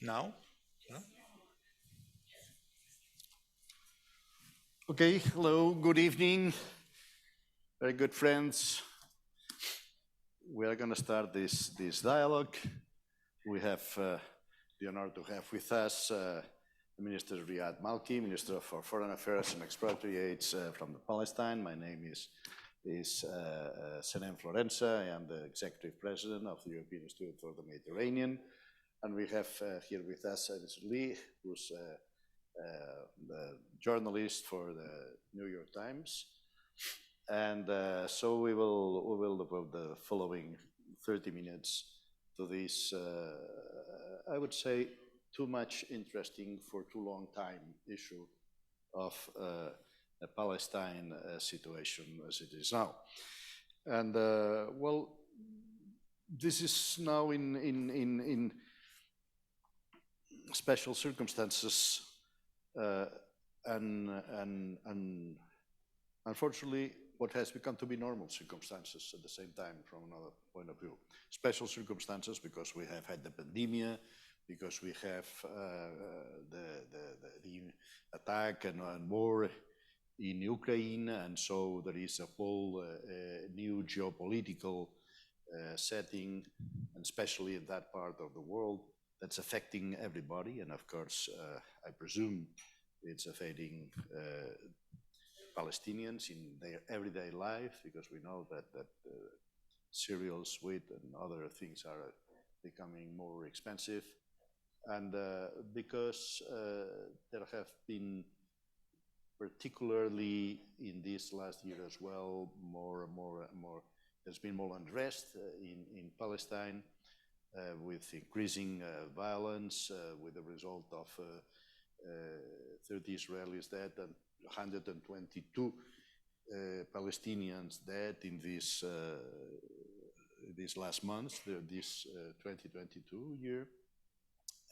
Now? No? Okay, hello, good evening, very good friends. We are going to start this dialogue. We have the honor to have with us the Minister Riad Malki, Minister for Foreign Affairs and Expatriates from Palestine. My name is Senem Florenza. I am the Executive President of the European Institute for the Mediterranean. And we have here with us Mr. Lee, who's the journalist for the New York Times. And so we will devote the following 30 minutes to this, I would say, too much interesting for too long time issue of the Palestine situation as it is now. And well, this is now in special circumstances, and unfortunately, what has become to be normal circumstances at the same time from another point of view. Special circumstances because we have had the pandemic, because we have the attack and war in Ukraine, and so there is a whole new geopolitical setting, and especially in that part of the world, that's affecting everybody. And of course, I presume it's affecting Palestinians in their everyday life, because we know that cereals, wheat, and other things are becoming more expensive, and because there have been, particularly in this last year as well, there's been more unrest in Palestine, with increasing violence, with the result of 30 Israelis dead and 122 Palestinians dead in this last month, this 2022 year.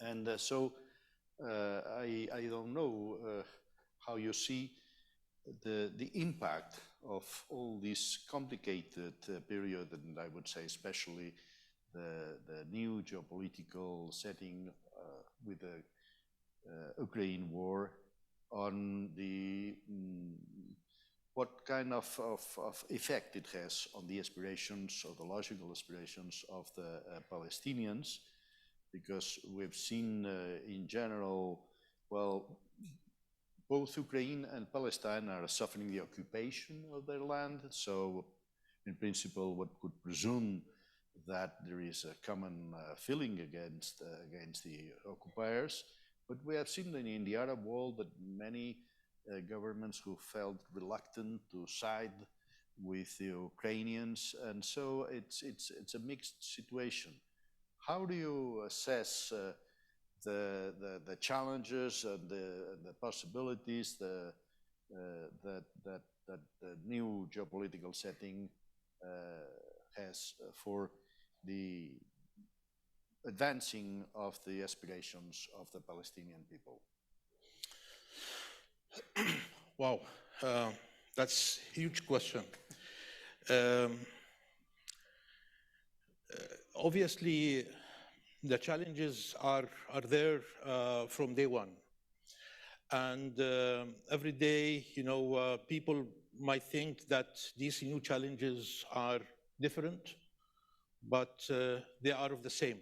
And so I don't know how you see the impact of all this complicated period, and I would say especially the new geopolitical setting with the Ukraine war, on the what kind of effect it has on the aspirations, or the logical aspirations of the Palestinians, because we've seen in general, well, both Ukraine and Palestine are suffering the occupation of their land. So in principle, one could presume that there is a common feeling against the occupiers. But we have seen in the Arab world that many governments who felt reluctant to side with the Ukrainians, and so it's a mixed situation. How do you assess the challenges and the possibilities that the new geopolitical setting has for the advancing of the aspirations of the Palestinian people? Wow, that's a huge question. Um, Obviously, the challenges are there from day one. And every day, people might think that these new challenges are different, but they are of the same.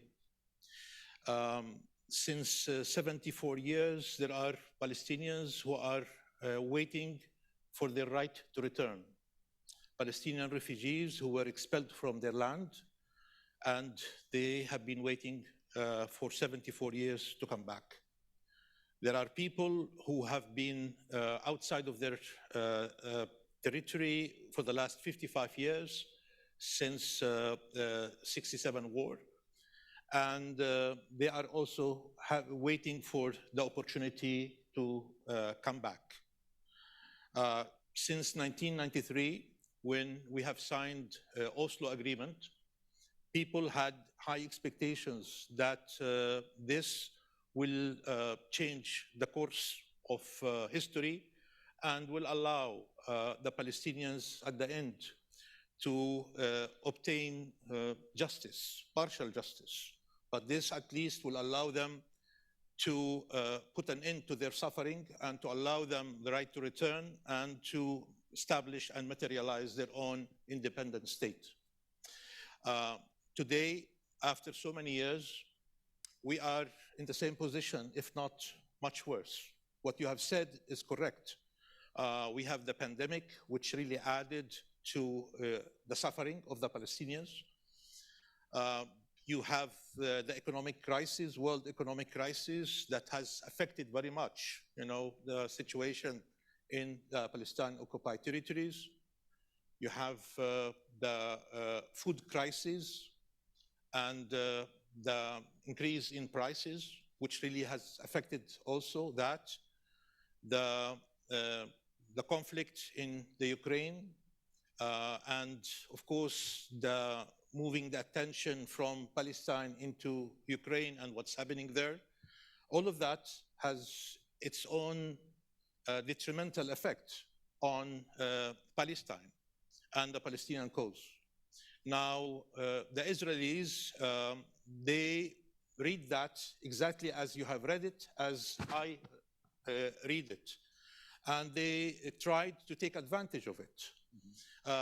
Since 74 years, there are Palestinians who are waiting for their right to return. Palestinian refugees who were expelled from their land, and they have been waiting for 74 years to come back. There are people who have been outside of their territory for the last 55 years, since the 67 war. And they are also waiting for the opportunity to come back. Since 1993, when we have signed Oslo Agreement, people had high expectations that this will change the course of history and will allow the Palestinians at the end to obtain justice, partial justice. But this at least will allow them to put an end to their suffering and to allow them the right to return and to establish and materialize their own independent state. Today, after so many years, we are in the same position, if not much worse. What you have said is correct. We have the pandemic, which really added to the suffering of the Palestinians. You have the economic crisis, world economic crisis, that has affected very much, the situation in the Palestine-occupied territories. You have the food crisis and the increase in prices, which really has affected also that. The conflict in the Ukraine, and of course, moving the attention from Palestine into Ukraine and what's happening there, all of that has its own detrimental effect on Palestine and the Palestinian cause. Now, the Israelis, they read that exactly as you have read it, as I read it. And they tried to take advantage of it,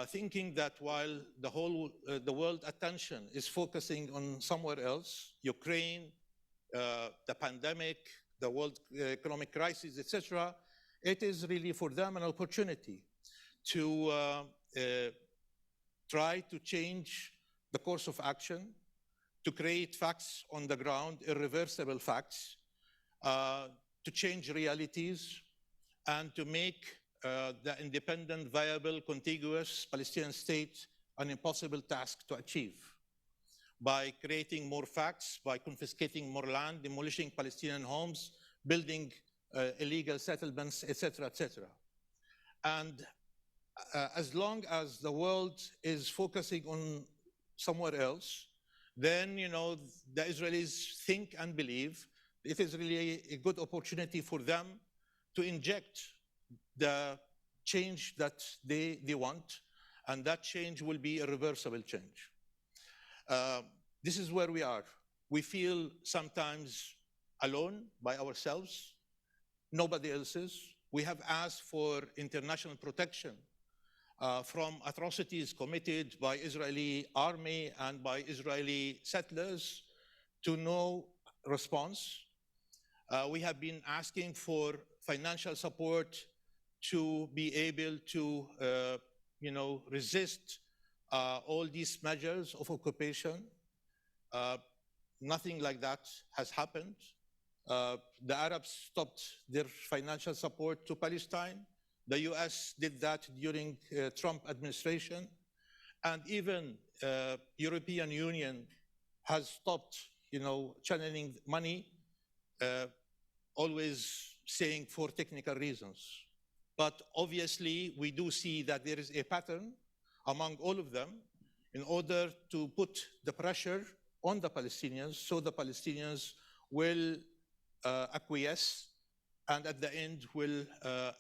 thinking that while the world attention is focusing on somewhere else, Ukraine, the pandemic, the world economic crisis, etc., it is really for them an opportunity to try to change the course of action, to create facts on the ground, irreversible facts, to change realities, and to make the independent, viable, contiguous Palestinian state an impossible task to achieve by creating more facts, by confiscating more land, demolishing Palestinian homes, building illegal settlements, etc., etc. And as long as the world is focusing on somewhere else, then the Israelis think and believe it is really a good opportunity for them to inject the change that they want, and that change will be a reversible change. This is where we are. We feel sometimes alone by ourselves, nobody else's. We have asked for international protection from atrocities committed by Israeli army and by Israeli settlers, to no response. We have been asking for financial support to be able to, resist all these measures of occupation. Nothing like that has happened. The Arabs stopped their financial support to Palestine. The US did that during Trump administration. And even European Union has stopped, channeling money, always saying for technical reasons. But obviously, we do see that there is a pattern among all of them in order to put the pressure on the Palestinians, so the Palestinians will acquiesce and at the end will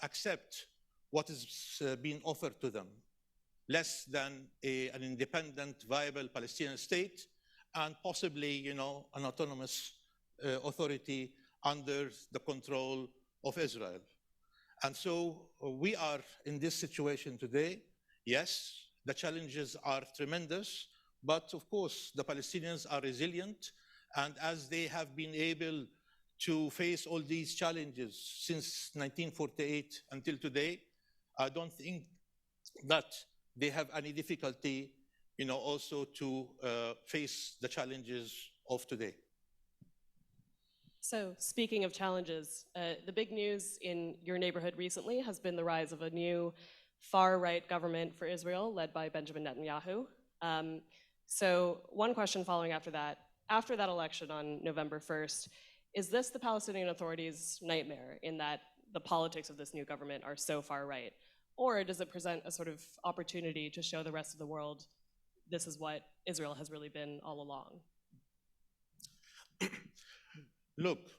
accept what is being offered to them, less than an independent, viable Palestinian state, and possibly, an autonomous authority under the control of Israel. And so we are in this situation today. Yes, the challenges are tremendous, but of course, the Palestinians are resilient, and as they have been able to face all these challenges since 1948 until today, I don't think that they have any difficulty, also to face the challenges of today. So speaking of challenges, the big news in your neighborhood recently has been the rise of a new far-right government for Israel led by Benjamin Netanyahu. So one question following after that election on November 1st, is this the Palestinian Authority's nightmare in that the politics of this new government are so far-right? Or does it present a sort of opportunity to show the rest of the world this is what Israel has really been all along? Look,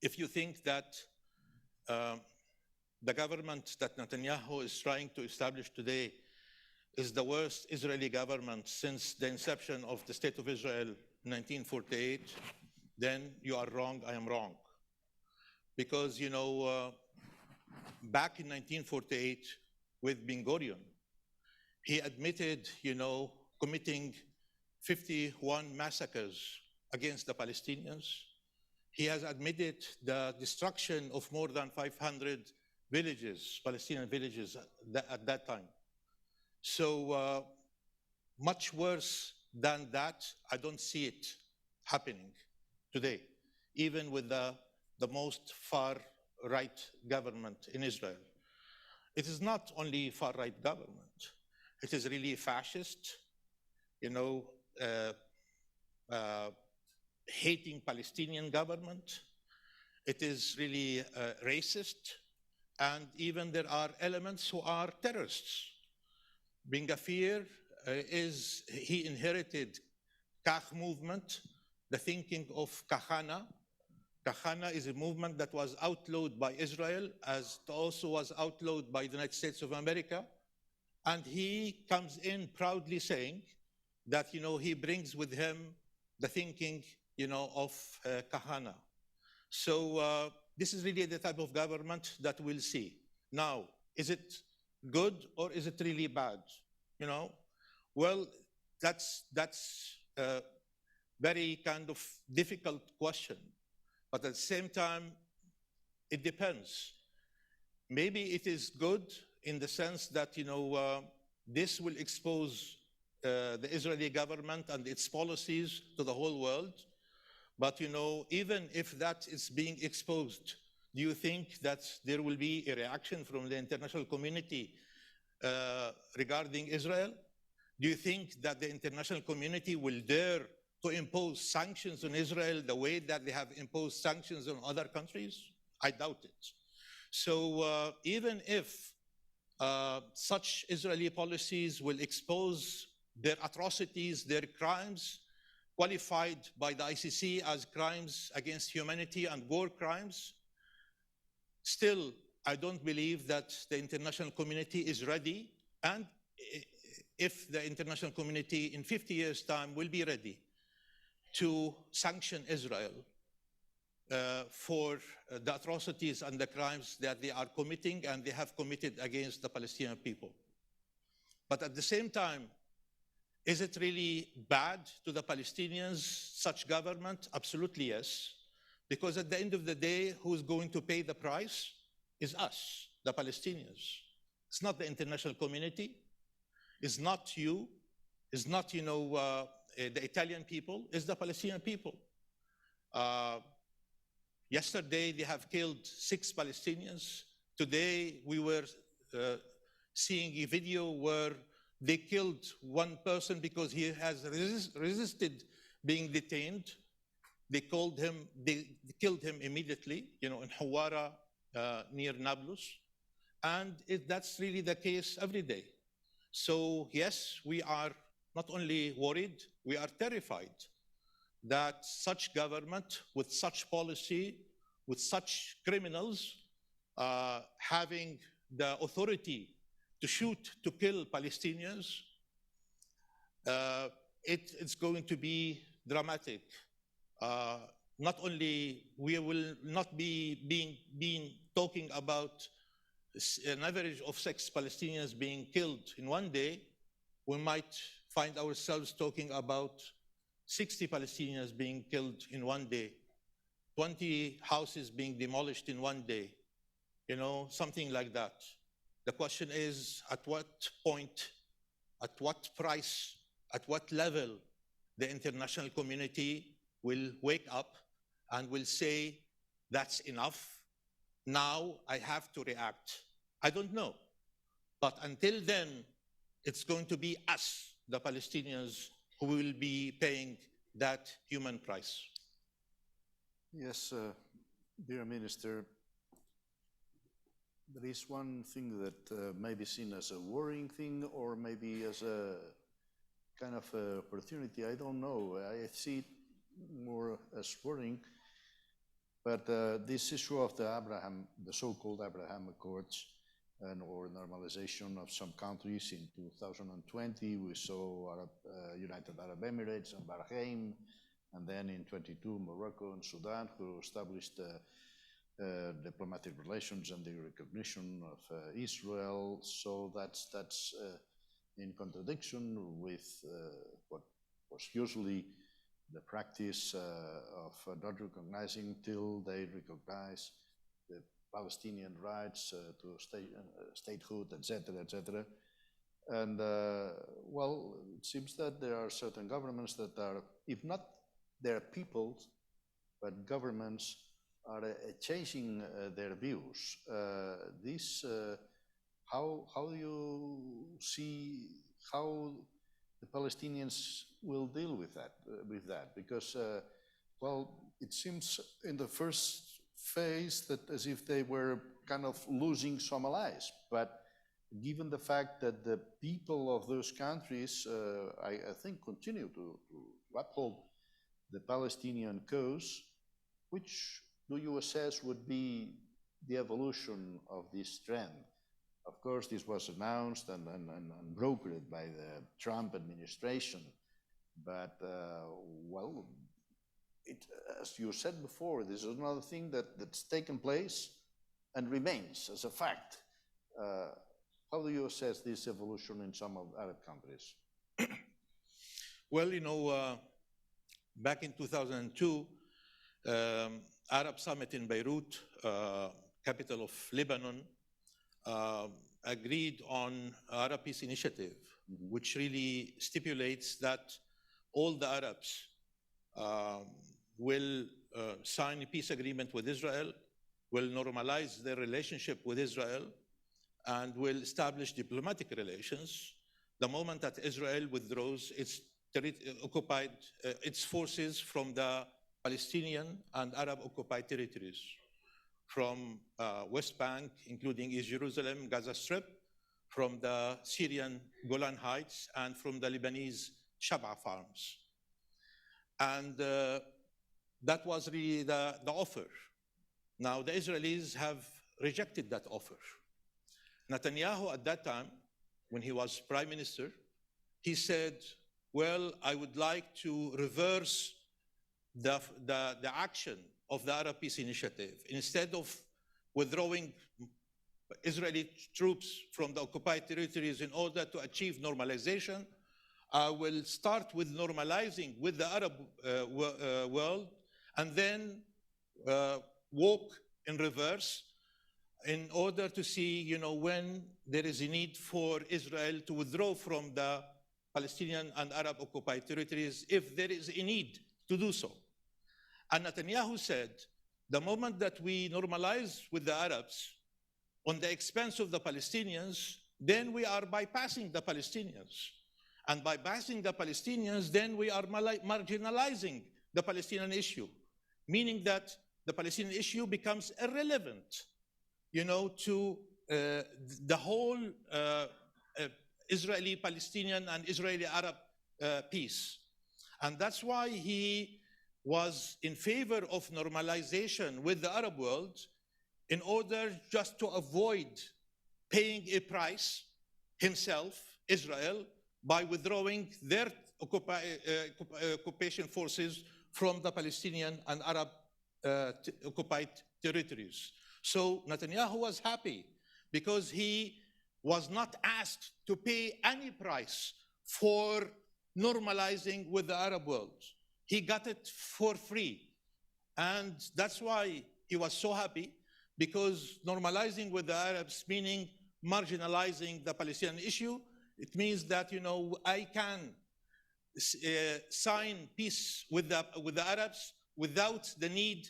if you think that the government that Netanyahu is trying to establish today is the worst Israeli government since the inception of the State of Israel in 1948, then you are wrong, I am wrong. Because, back in 1948 with Ben Gurion, he admitted, committing 51 massacres against the Palestinians. He has admitted the destruction of more than 500 villages, Palestinian villages at that time. So much worse than that, I don't see it happening today, even with the most far-right government in Israel. It is not only far-right government. It is really fascist, hating Palestinian government. It is really racist. And even there are elements who are terrorists. Ben Gvir he inherited Kach movement, the thinking of Kahana. Kahana is a movement that was outlawed by Israel, as it also was outlawed by the United States of America. And he comes in proudly saying that, he brings with him the thinking, of Kahana. So this is really the type of government that we'll see. Now, is it good or is it really bad? Well, that's a very kind of difficult question. But at the same time, it depends. Maybe it is good in the sense that, this will expose the Israeli government and its policies to the whole world. But, even if that is being exposed, do you think that there will be a reaction from the international community regarding Israel? Do you think that the international community will dare to impose sanctions on Israel the way that they have imposed sanctions on other countries? I doubt it. So even if such Israeli policies will expose their atrocities, their crimes, qualified by the ICC as crimes against humanity and war crimes, still, I don't believe that the international community is ready, and if the international community in 50 years' time will be ready to sanction Israel for the atrocities and the crimes that they are committing and they have committed against the Palestinian people. But at the same time, is it really bad to the Palestinians, such government? Absolutely yes. Because at the end of the day, who's going to pay the price is us, the Palestinians. It's not the international community. It's not you. It's not, the Italian people. It's the Palestinian people. Yesterday, they have killed 6 Palestinians. Today, we were seeing a video where they killed one person because he has resisted being detained. They killed him immediately, in Hawara, near Nablus. And that's really the case every day. So yes, we are not only worried, we are terrified that such government with such policy, with such criminals, having the authority to shoot, to kill Palestinians, it's going to be dramatic. Not only we will not be talking about an average of 6 Palestinians being killed in one day, we might find ourselves talking about 60 Palestinians being killed in one day, 20 houses being demolished in one day, something like that. The question is, at what point, at what price, at what level the international community will wake up and will say, that's enough. Now I have to react. I don't know. But until then, it's going to be us, the Palestinians, who will be paying that human price. Yes, dear Minister, there is one thing that may be seen as a worrying thing or maybe as a kind of opportunity. I don't know. I see it more as worrying. But this issue of the so-called Abraham Accords or normalization of some countries in 2020, we saw United Arab Emirates and Bahrain and then in 22, Morocco and Sudan, who established diplomatic relations and the recognition of Israel. So that's in contradiction with what was usually the practice of not recognizing till they recognize the Palestinian rights to statehood, etc., etc. And well, it seems that there are certain governments that are, if not their peoples, but governments are changing their views. How do you see how the Palestinians will deal with that? Because, well, it seems in the first phase that as if they were kind of losing some allies, but given the fact that the people of those countries, I think, continue to uphold the Palestinian cause, which do you assess would be the evolution of this trend? Of course, this was announced and brokered by the Trump administration, but well, as you said before, this is another thing that's taken place and remains as a fact. How do you assess this evolution in some of Arab countries? Well, you know, back in 2002, Arab Summit in Beirut, capital of Lebanon, agreed on Arab Peace Initiative, which really stipulates that all the Arabs will sign a peace agreement with Israel, will normalize their relationship with Israel, and will establish diplomatic relations the moment that Israel withdraws its forces from the Palestinian and Arab occupied territories, from West Bank, including East Jerusalem, Gaza Strip, from the Syrian Golan Heights, and from the Lebanese Shab'a farms. And that was really the offer. Now, the Israelis have rejected that offer. Netanyahu, at that time, when he was prime minister, he said, well, I would like to reverse the action of the Arab Peace Initiative. Instead of withdrawing Israeli troops from the occupied territories in order to achieve normalization, I will start with normalizing with the Arab world and then walk in reverse in order to see, you know, when there is a need for Israel to withdraw from the Palestinian and Arab occupied territories, if there is a need to do so. And Netanyahu said, the moment that we normalize with the Arabs on the expense of the Palestinians, then we are bypassing the Palestinians. And bypassing the Palestinians, then we are marginalizing the Palestinian issue, meaning that the Palestinian issue becomes irrelevant, you know, to the whole Israeli-Palestinian and Israeli-Arab peace. And that's why he was in favor of normalization with the Arab world in order just to avoid paying a price himself, Israel, by withdrawing their occupation forces from the Palestinian and Arab occupied territories. So Netanyahu was happy because he was not asked to pay any price for normalizing with the Arab world. He got it for free. And that's why he was so happy, because normalizing with the Arabs, meaning marginalizing the Palestinian issue, it means that, you know, I can sign peace with the Arabs without the need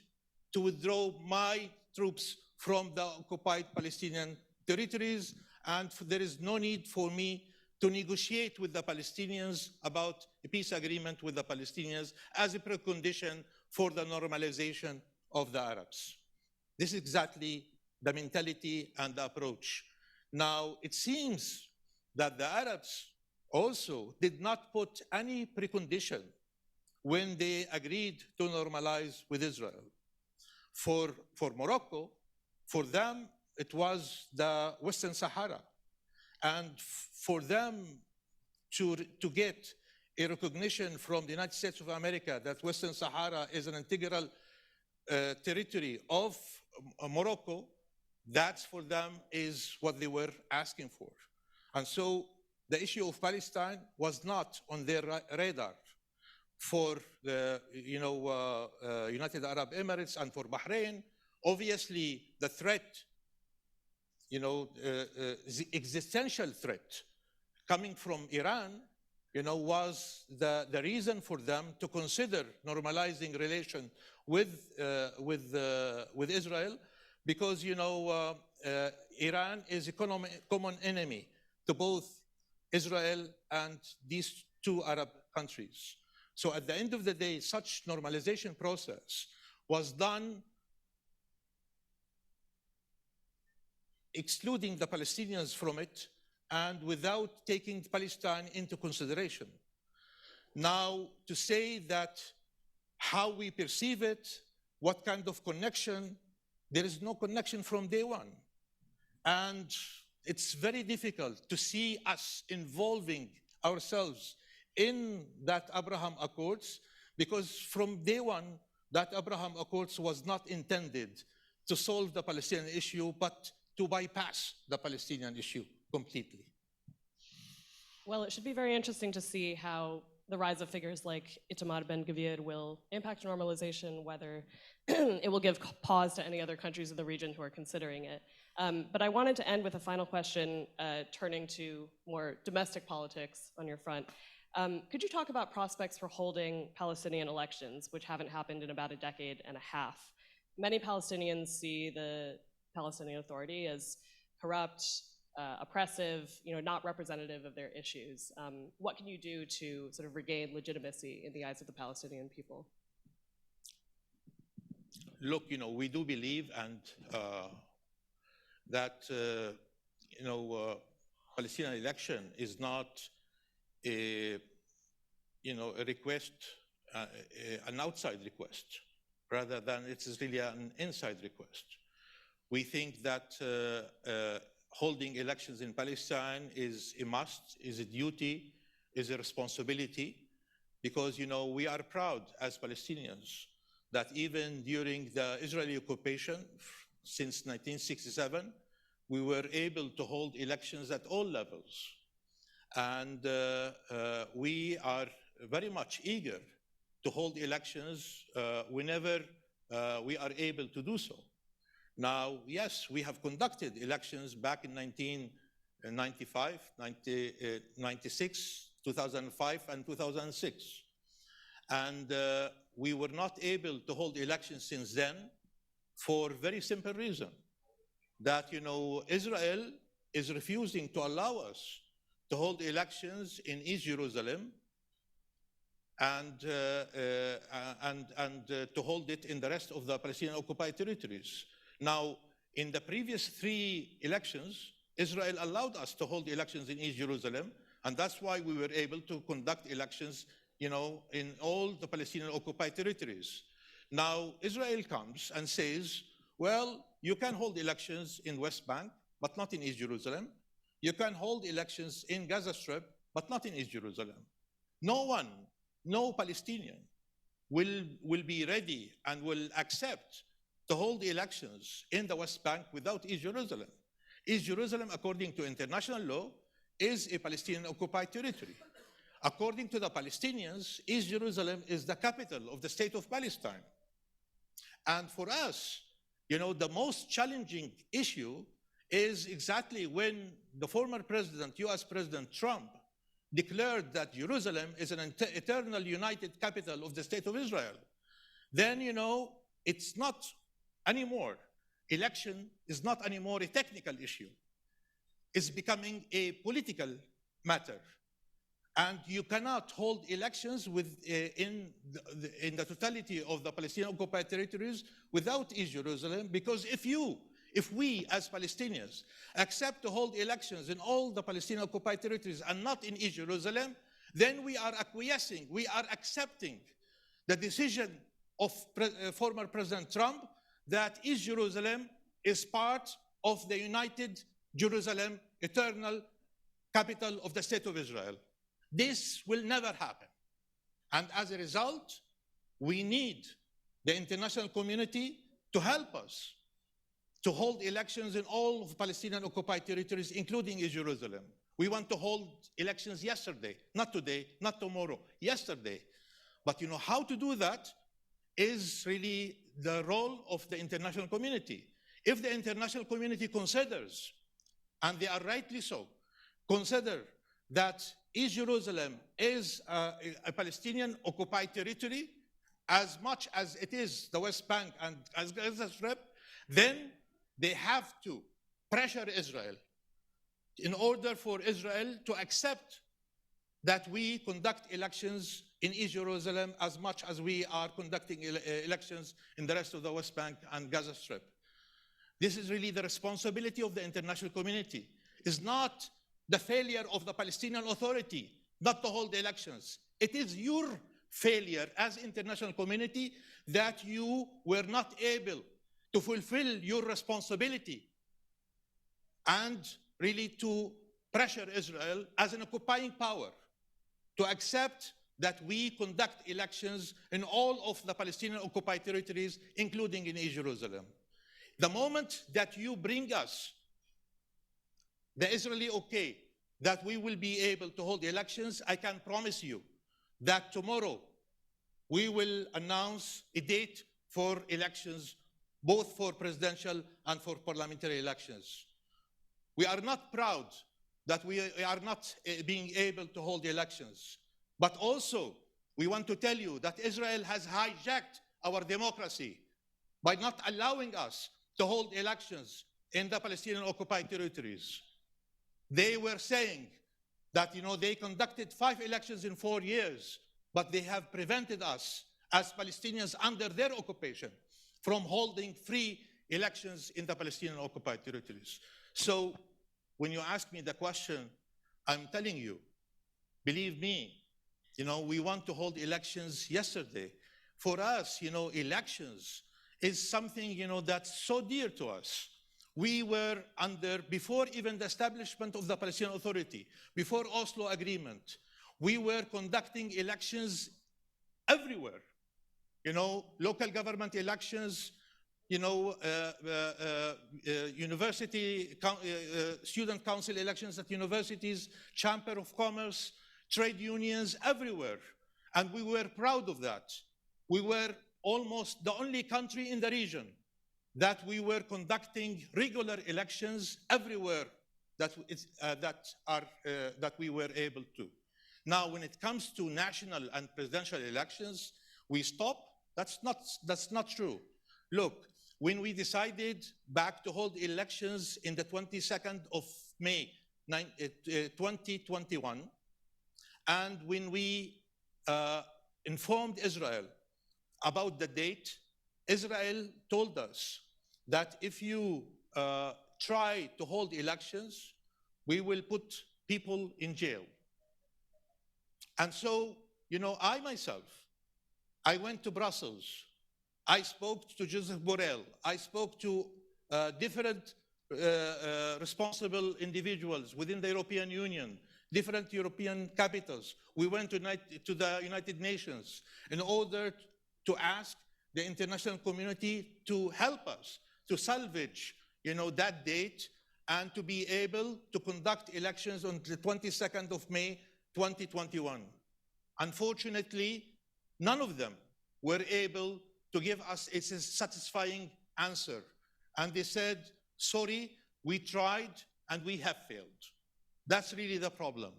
to withdraw my troops from the occupied Palestinian territories, and there is no need for me to negotiate with the Palestinians about a peace agreement with the Palestinians as a precondition for the normalization of the Arabs. This is exactly the mentality and the approach. Now, it seems that the Arabs also did not put any precondition when they agreed to normalize with Israel. For Morocco, for them, it was the Western Sahara. And for them to get a recognition from the United States of America that Western Sahara is an integral territory of Morocco, that for them is what they were asking for. And so the issue of Palestine was not on their radar for the United Arab Emirates and for Bahrain. Obviously, the threat, the existential threat coming from Iran, was the reason for them to consider normalizing relation with Israel, because Iran is a common enemy to both Israel and these two Arab countries. So at the end of the day, such normalization process was done excluding the Palestinians from it and without taking Palestine into consideration. Now, to say that how we perceive it, what kind of connection, there is no connection from day one. And it's very difficult to see us involving ourselves in that Abraham Accords, because from day one, that Abraham Accords was not intended to solve the Palestinian issue, but to bypass the Palestinian issue completely. Well, it should be very interesting to see how the rise of figures like Itamar Ben-Gvir will impact normalization, whether it will give pause to any other countries in the region who are considering it. But I wanted to end with a final question, turning to more domestic politics on your front. Could you talk about prospects for holding Palestinian elections, which haven't happened in about a decade and a half? Many Palestinians see the Palestinian Authority as corrupt, oppressive, not representative of their issues. What can you do to sort of regain legitimacy in the eyes of the Palestinian people? Look, we do believe that Palestinian election is not a request, an outside request, rather than it is really an inside request. We think that holding elections in Palestine is a must, is a duty, is a responsibility, because we are proud as Palestinians that even during the Israeli occupation since 1967, we were able to hold elections at all levels. And we are very much eager to hold elections whenever we are able to do so. Now, yes, we have conducted elections back in 1995, 96, 2005, and 2006. And we were not able to hold elections since then for a very simple reason, that, Israel is refusing to allow us to hold elections in East Jerusalem and to hold it in the rest of the Palestinian occupied territories. Now, in the previous 3 elections, Israel allowed us to hold elections in East Jerusalem, and that's why we were able to conduct elections, in all the Palestinian occupied territories. Now, Israel comes and says, well, you can hold elections in West Bank, but not in East Jerusalem. You can hold elections in Gaza Strip, but not in East Jerusalem. No Palestinian will be ready and will accept to hold elections in the West Bank without East Jerusalem. East Jerusalem, according to international law, is a Palestinian occupied territory. According to the Palestinians, East Jerusalem is the capital of the state of Palestine. And for us, the most challenging issue is exactly when the former president, US President Trump, declared that Jerusalem is an eternal united capital of the state of Israel. Then, it's not anymore. Election is not anymore a technical issue. It's becoming a political matter. And you cannot hold elections in the totality of the Palestinian occupied territories without East Jerusalem, because if we as Palestinians accept to hold elections in all the Palestinian occupied territories and not in East Jerusalem, then we are acquiescing, we are accepting the decision of former President Trump that East Jerusalem is part of the united Jerusalem, eternal capital of the state of Israel. This will never happen. And as a result, we need the international community to help us to hold elections in all of Palestinian occupied territories, including East Jerusalem. We want to hold elections yesterday, not today, not tomorrow, yesterday. But you know, how to do that is really the role of the international community. If the international community considers, and they are rightly so, consider that East Jerusalem is a Palestinian occupied territory as much as it is the West Bank and as Gaza Strip, then they have to pressure Israel in order for Israel to accept that we conduct elections in East Jerusalem as much as we are conducting elections in the rest of the West Bank and Gaza Strip. This is really the responsibility of the international community. It's not the failure of the Palestinian Authority not to hold elections. It is your failure as international community that you were not able to fulfill your responsibility and really to pressure Israel as an occupying power to accept that we conduct elections in all of the Palestinian occupied territories, including in East Jerusalem. The moment that you bring us the Israeli okay that we will be able to hold elections, I can promise you that tomorrow we will announce a date for elections, both for presidential and for parliamentary elections. We are not proud that we are not being able to hold elections, but also we want to tell you that Israel has hijacked our democracy by not allowing us to hold elections in the Palestinian occupied territories. They were saying that, you know, they conducted 5 elections in 4 years, but they have prevented us as Palestinians under their occupation from holding free elections in the Palestinian occupied territories. So when you ask me the question, I'm telling you, believe me, you know, we want to hold elections yesterday. For us, you know, elections is something, you know, that's so dear to us. We were under, before even the establishment of the Palestinian Authority, before Oslo Agreement, we were conducting elections everywhere. You know, local government elections, you know, university, student council elections at universities, Chamber of Commerce, trade unions, everywhere. And we were proud of that. We were almost the only country in the region that we were conducting regular elections everywhere that we were able to. Now, when it comes to national and presidential elections, we stop. That's not true. Look, when we decided back to hold elections in the 22nd of May, 2021, and when we informed Israel about the date, Israel told us that if you try to hold elections, we will put people in jail. And so, you know, I myself, I went to Brussels. I spoke to Joseph Borrell. I spoke to different responsible individuals within the European Union, different European capitals. We went to the United Nations in order to ask the international community to help us to salvage, you know, that date and to be able to conduct elections on the 22nd of May, 2021. Unfortunately, none of them were able to give us a satisfying answer. And they said, sorry, we tried and we have failed. That's really the problem.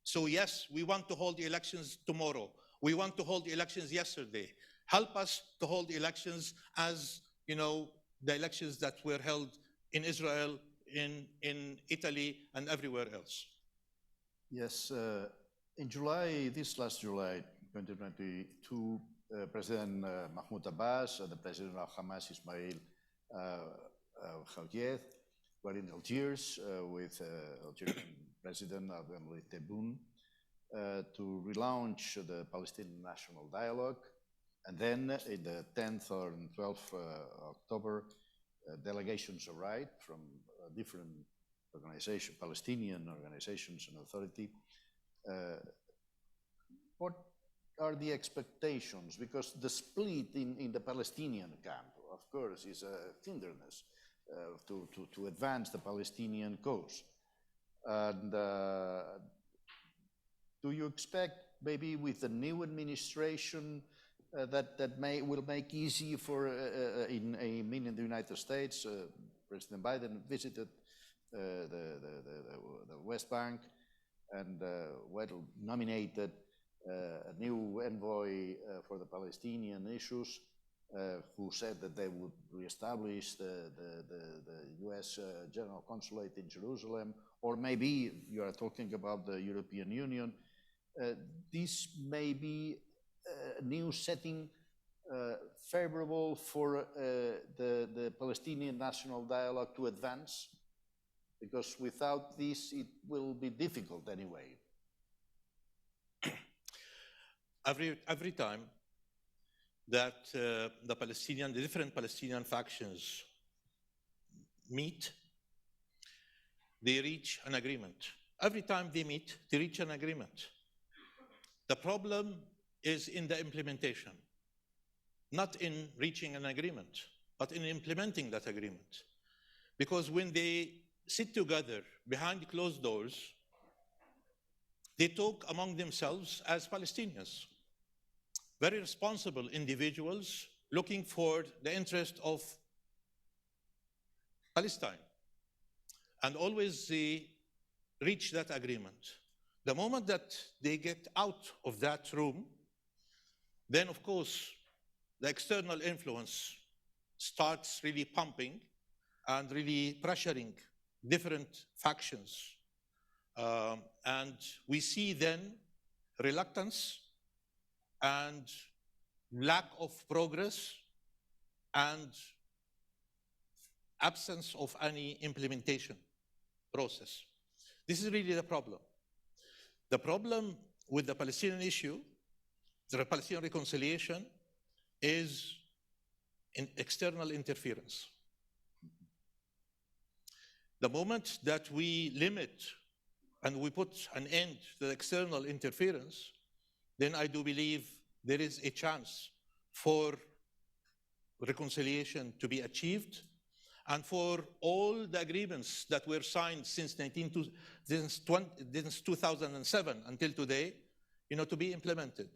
So yes, we want to hold the elections tomorrow. We want to hold the elections yesterday. Help us to hold elections as, you know, the elections that were held in Israel, in Italy, and everywhere else. Yes, in July, this last July, 2022, President Mahmoud Abbas and the President of Hamas, Ismail Haniyeh, were in Algiers with Algerian President Abdel Tebboune to relaunch the Palestinian National Dialogue. And then in the 10th or 12th October, delegations arrived from different organizations, Palestinian organizations and authority, what are the expectations? Because the split in the Palestinian camp, of course, is a hindrance to advance the Palestinian cause. And do you expect maybe with the new administration that will make easy for, in the United States, President Biden visited the West Bank and nominated a new envoy for the Palestinian issues, who said that they would reestablish the US General Consulate in Jerusalem, or maybe you are talking about the European Union. This may be a new setting favorable for the Palestinian national dialogue to advance, because without this it will be difficult anyway. Every time that the different Palestinian factions meet, they reach an agreement. Every time they meet, they reach an agreement. The problem is in the implementation, not in reaching an agreement, but in implementing that agreement. Because when they sit together behind closed doors, they talk among themselves as Palestinians. Very responsible individuals looking for the interest of Palestine. And always they reach that agreement. The moment that they get out of that room, then of course the external influence starts really pumping and really pressuring different factions. And we see then reluctance and lack of progress and absence of any implementation process. This is really the problem. The problem with the Palestinian issue, the Palestinian reconciliation, is in external interference. The moment that we limit and we put an end to the external interference, then I do believe there is a chance for reconciliation to be achieved and for all the agreements that were signed since 2007 until today, to be implemented.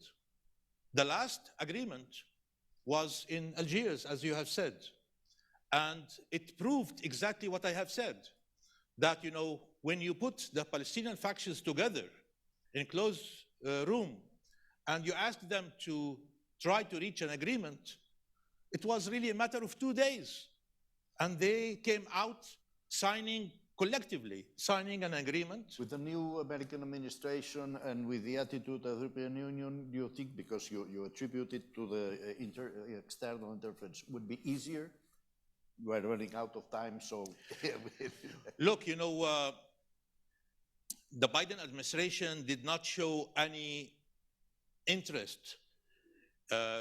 The last agreement was in Algiers, as you have said, and it proved exactly what I have said, that when you put the Palestinian factions together in closed room and you ask them to try to reach an agreement, it was really a matter of 2 days. And they came out collectively signing an agreement. With the new American administration and with the attitude of the European Union, do you think, because you attribute it to the external interference, would be easier? You are running out of time, so... Look, the Biden administration did not show any interest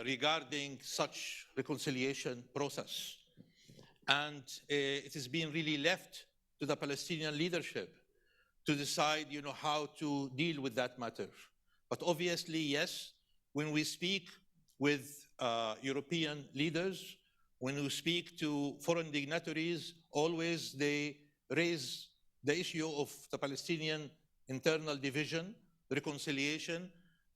regarding such reconciliation process. And it has been really left to the Palestinian leadership to decide, how to deal with that matter. But obviously, yes, when we speak with European leaders, when we speak to foreign dignitaries, always they raise the issue of the Palestinian internal division, reconciliation,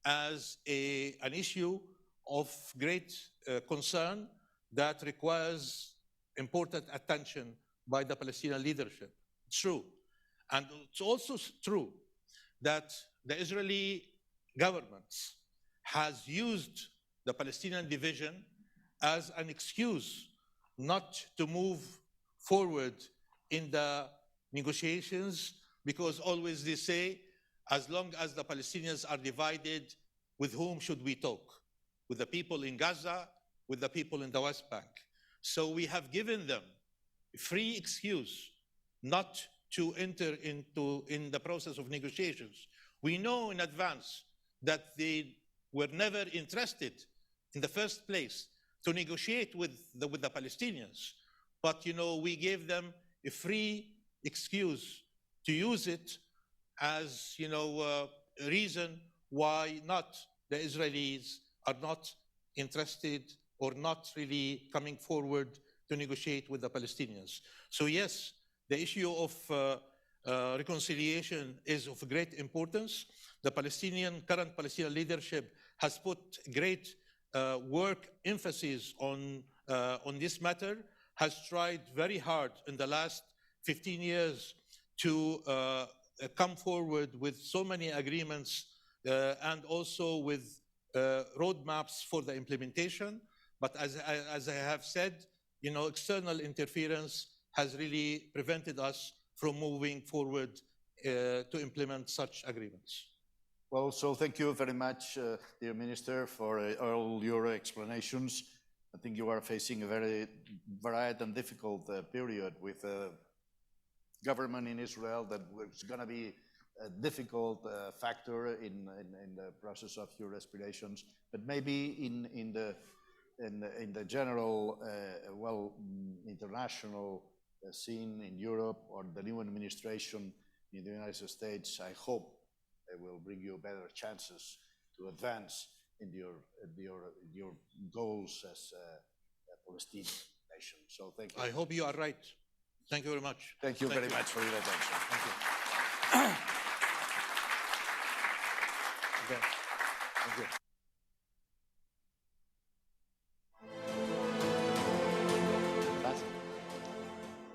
as an issue of great concern that requires important attention by the Palestinian leadership. It's true. And it's also true that the Israeli government has used the Palestinian division as an excuse not to move forward in the negotiations, because always they say, as long as the Palestinians are divided, with whom should we talk? With the people in Gaza, with the people in the West Bank. So we have given them a free excuse not to enter in the process of negotiations. We know in advance that they were never interested in the first place to negotiate with the Palestinians. But, we gave them a free excuse to use it as, a reason why not the Israelis are not interested or not really coming forward to negotiate with the Palestinians. So yes, the issue of reconciliation is of great importance. The current Palestinian leadership has put great work, emphasis on this matter, has tried very hard in the last 15 years to come forward with so many agreements and also with roadmaps for the implementation. But as I have said, external interference has really prevented us from moving forward to implement such agreements. Well, so thank you very much, dear Minister, for all your explanations. I think you are facing a very varied and difficult period with a government in Israel that was going to be a difficult factor in the process of your aspirations, but maybe in the general, international scene in Europe or the new administration in the United States, I hope it will bring you better chances to advance in your goals as a Palestinian nation. So thank you. I hope you are right. Thank you very much. Thank you very much for your attention. Thank you. Okay. Thank you.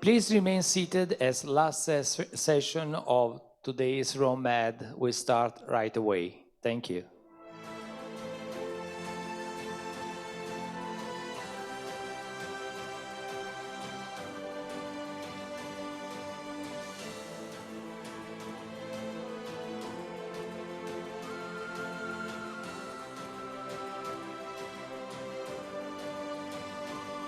Please remain seated as last session of today's ROMAD will start right away. Thank you.